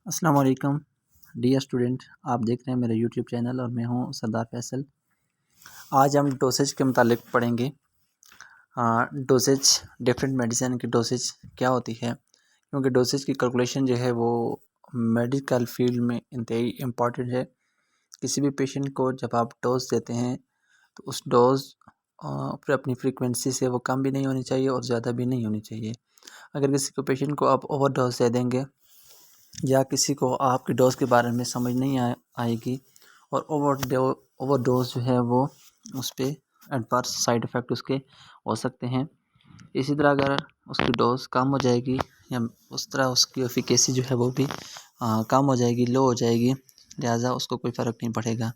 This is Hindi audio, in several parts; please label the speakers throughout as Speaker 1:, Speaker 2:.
Speaker 1: अस्सलाम वालेकुम डियर स्टूडेंट, आप देख रहे हैं मेरा यूट्यूब चैनल और मैं हूं सरदार फैसल। आज हम डोसेज के मुतालिक पढ़ेंगे। डोसेज डिफरेंट मेडिसिन की डोसेज क्या होती है, क्योंकि डोसेज की कैलकुलेशन जो है वो मेडिकल फील्ड में इंतहाई इम्पॉर्टेंट है। किसी भी पेशेंट को जब आप डोज देते हैं तो उस डोज पर अपनी फ्रीक्वेंसी से वो कम भी नहीं होनी चाहिए और ज़्यादा भी नहीं होनी चाहिए। अगर किसी को पेशेंट को आप ओवर डोज दे देंगे या किसी को आपकी डोज के बारे में समझ नहीं आएगी और ओवर डोज जो है वो उस पर एडवर्स साइड इफ़ेक्ट उसके हो सकते हैं। इसी तरह अगर उसकी डोज कम हो जाएगी या उस तरह उसकी एफिकेसी जो है वो भी कम हो जाएगी, लो हो जाएगी, लिहाजा उसको कोई फ़र्क नहीं पड़ेगा।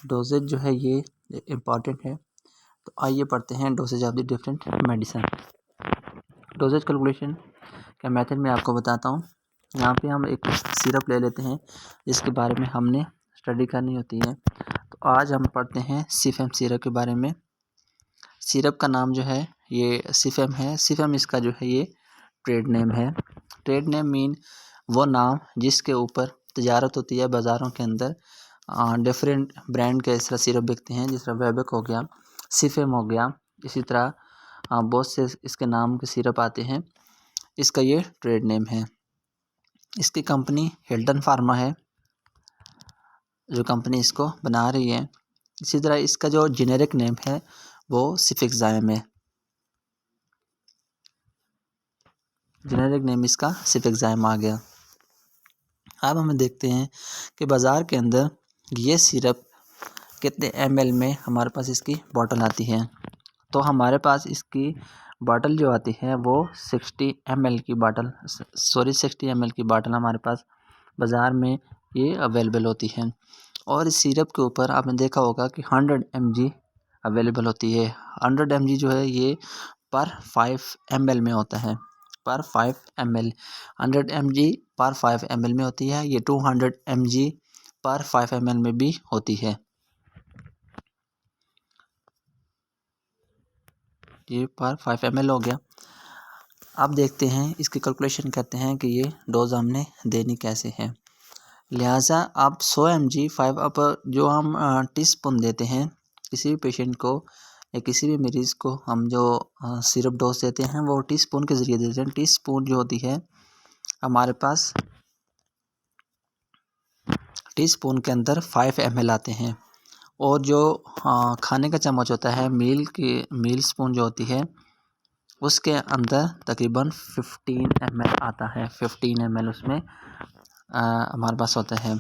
Speaker 1: डोजेज जो है ये इम्पॉर्टेंट है। तो आइए पढ़ते हैं dosage of the different medicine. Dosage calculation का मेथड मैं आपको बताता हूँ। यहाँ पे हम एक सिरप ले लेते हैं जिसके बारे में हमने स्टडी करनी होती है। तो आज हम पढ़ते हैं सिफेम सिरप के बारे में। सिरप का नाम जो है ये सिफेम है। सिफेम इसका जो है ये ट्रेड नेम है। ट्रेड नेम मीन वो नाम जिसके ऊपर तजारत होती है बाज़ारों के अंदर। डिफरेंट ब्रांड के इस तरह सिरप बिकते हैं, जिस तरह वेबक हो गया, सिफेम हो गया। इसी तरह बहुत से इसके नाम के सिरप आते हैं। इसका ये ट्रेड नेम है। इसकी कंपनी हिल्टन फार्मा है जो कंपनी इसको बना रही है। इसी तरह इसका जो जेनेरिक नेम है वो सिफिक्ज़ाइम है। जेनेरिक नेम इसका सिफिक्ज़ाइम आ गया। अब हम देखते हैं कि बाज़ार के अंदर ये सिरप कितने ml में हमारे पास इसकी बॉटल आती है। तो हमारे पास इसकी बॉटल जो आती है वो 60 ml की बॉटल हमारे पास बाज़ार में ये अवेलेबल होती है। और इस सिरप के ऊपर आपने देखा होगा कि 100 mg अवेलेबल होती है। 100 mg जो है ये पर 5 ml में होता है, पर 5 ml। 100 mg पर 5 ml में होती है। ये 200 mg पर 5 ml में भी होती है। ये पर 5 ml हो गया। अब देखते हैं इसकी कैलकुलेशन करते हैं कि ये डोज हमने देनी कैसे है। लिहाजा आप 100 mg 5 अप जो हम टीस्पून देते हैं किसी भी पेशेंट को या किसी भी मरीज़ को, हम जो सिरप डोज देते हैं वो टीस्पून के ज़रिए देते हैं। टीस्पून जो होती है हमारे पास, टीस्पून के अंदर 5 ml आते हैं। और जो खाने का चम्मच होता है, मील स्पून जो होती है, उसके अंदर तकरीबन 15 ml आता है। 15 ml उसमें हमारे पास होता है।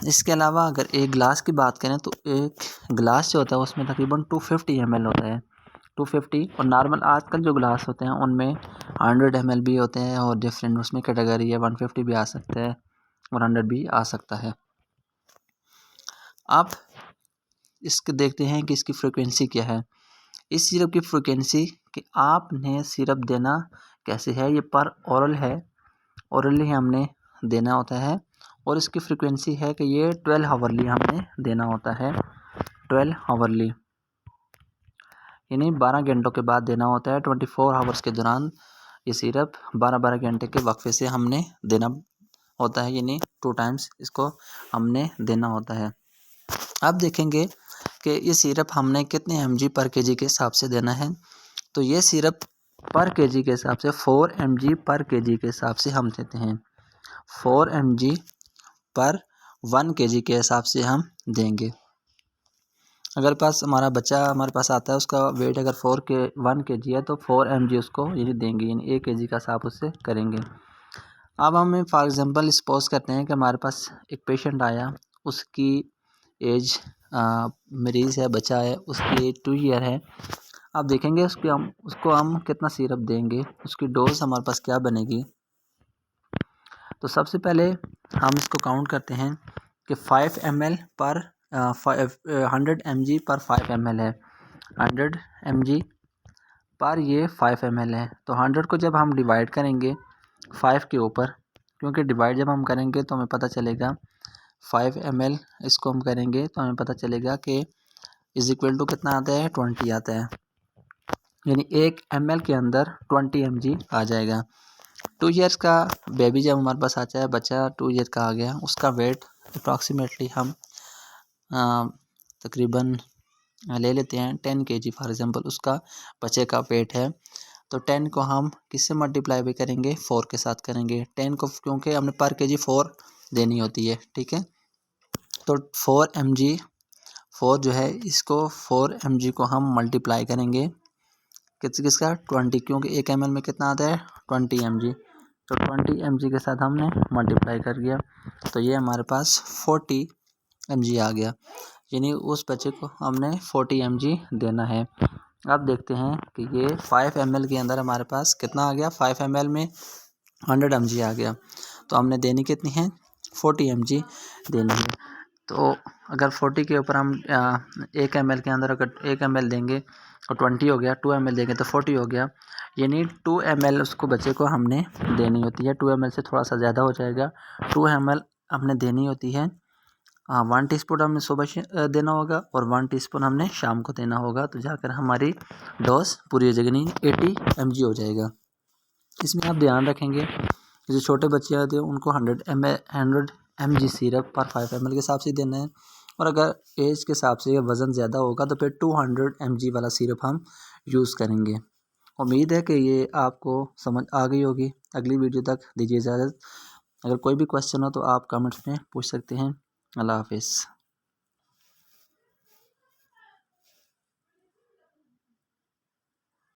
Speaker 1: इसके अलावा अगर एक गिलास की बात करें तो एक गिलास जो होता है उसमें तकरीबन 250 ml होता है। 250 और नॉर्मल आजकल जो गिलास होते हैं उनमें 100 ml भी होते हैं और डिफरेंट उसमें कैटेगरी है। 150 भी आ सकता है और 100 भी आ सकता है। अब इसके देखते हैं कि इसकी फ्रिक्वेंसी क्या है। इस सिरप की फ्रिक्वेंसी कि आपने सिरप देना कैसे है, ये पर ओरल है, ओरली हमने देना होता है। और इसकी फ्रिक्वेंसी है कि ये 12 हावरली हमने देना होता है। 12 हावरली यानी 12 घंटों के बाद देना होता है। 24 हावर्स के दौरान ये सिरप 12-12 घंटे के वक्फे से हमने देना होता है, यानी 2 टाइम्स इसको हमने देना होता है। अब देखेंगे कि ये सिरप हमने कितने mg पर kg के हिसाब से देना है। तो ये सिरप पर kg के हिसाब से 4 mg पर kg के हिसाब से हम देते हैं। 4 mg पर 1 kg के हिसाब से हम देंगे। अगर हमारा बच्चा हमारे पास आता है, उसका वेट अगर 1 kg है तो 4 mg उसको यानी देंगे, यानी 1 kg का हिसाब उससे करेंगे। अब हम फॉर एग्ज़ाम्पल सपोज करते हैं कि हमारे पास एक पेशेंट आया, उसकी एज मरीज़ है, बच्चा है, उसकी 2 ईयर है। अब देखेंगे उसको हम कितना सिरप देंगे, उसकी डोज हमारे पास क्या बनेगी। तो सबसे पहले हम इसको काउंट करते हैं कि 5 ml पर 100 mg पर 5 ml है। 100 mg पर ये 5 ml है। तो 100 को जब हम डिवाइड करेंगे 5 के ऊपर, क्योंकि डिवाइड जब हम करेंगे तो हमें पता चलेगा 5 ml इसको हम करेंगे तो हमें पता चलेगा कि इज़ इक्वल टू कितना आता है, 20 आता है। यानी 1 ml के अंदर 20 mg आ जाएगा। 2 ईयर्स का बेबी जब हमारे पास आता है, बच्चा 2 ईयर का आ गया, उसका वेट अप्रॉक्सीमेटली हम तकरीबन ले लेते हैं 10 kg फॉर एग्ज़ाम्पल उसका बच्चे का वेट है। तो 10 को हम किससे मल्टीप्लाई भी करेंगे, 4 के साथ करेंगे। 10 को क्योंकि हमने पर केजी 4 देनी होती है, ठीक है। तो 4 mg 4 जो है इसको 4 mg को हम मल्टीप्लाई करेंगे किसका 20, क्योंकि 1 ml में कितना आता है 20 mg। तो 20 mg के साथ हमने मल्टीप्लाई कर दिया, तो ये हमारे पास 40 mg आ गया, यानी उस बच्चे को हमने 40 mg देना है। अब देखते हैं कि ये 5 ml के अंदर हमारे पास कितना आ गया, 5 ml में 100 mg आ गया, तो हमने देनी कितनी है 40 mg देनी है। तो अगर 40 के ऊपर हम 1 ml के अंदर अगर 1 ml देंगे और 20 हो गया, 2 ml देंगे तो 40 हो गया, यानी 2 ml उसको बच्चे को हमने देनी होती है। 2 ml से थोड़ा सा ज़्यादा हो जाएगा, 2 ml हमने देनी होती है। 1 टीस्पून हमने सुबह देना होगा और 1 टीस्पून हमने शाम को देना होगा, तो जाकर हमारी डोज पूरी हो जाएगी, नहीं 80 mg हो जाएगा। इसमें आप ध्यान रखेंगे कि जो छोटे बच्चे आते हैं उनको 100 mg सिरप पर 5 ml के हिसाब से देना है, और अगर एज के हिसाब से वज़न ज़्यादा होगा तो फिर 200 mg वाला सिरप हम यूज़ करेंगे। उम्मीद है कि ये आपको समझ आ गई होगी। अगली वीडियो तक दीजिए इजाज़त। अगर कोई भी क्वेश्चन हो तो आप कमेंट्स में पूछ सकते हैं। अल्लाह हाफिज़।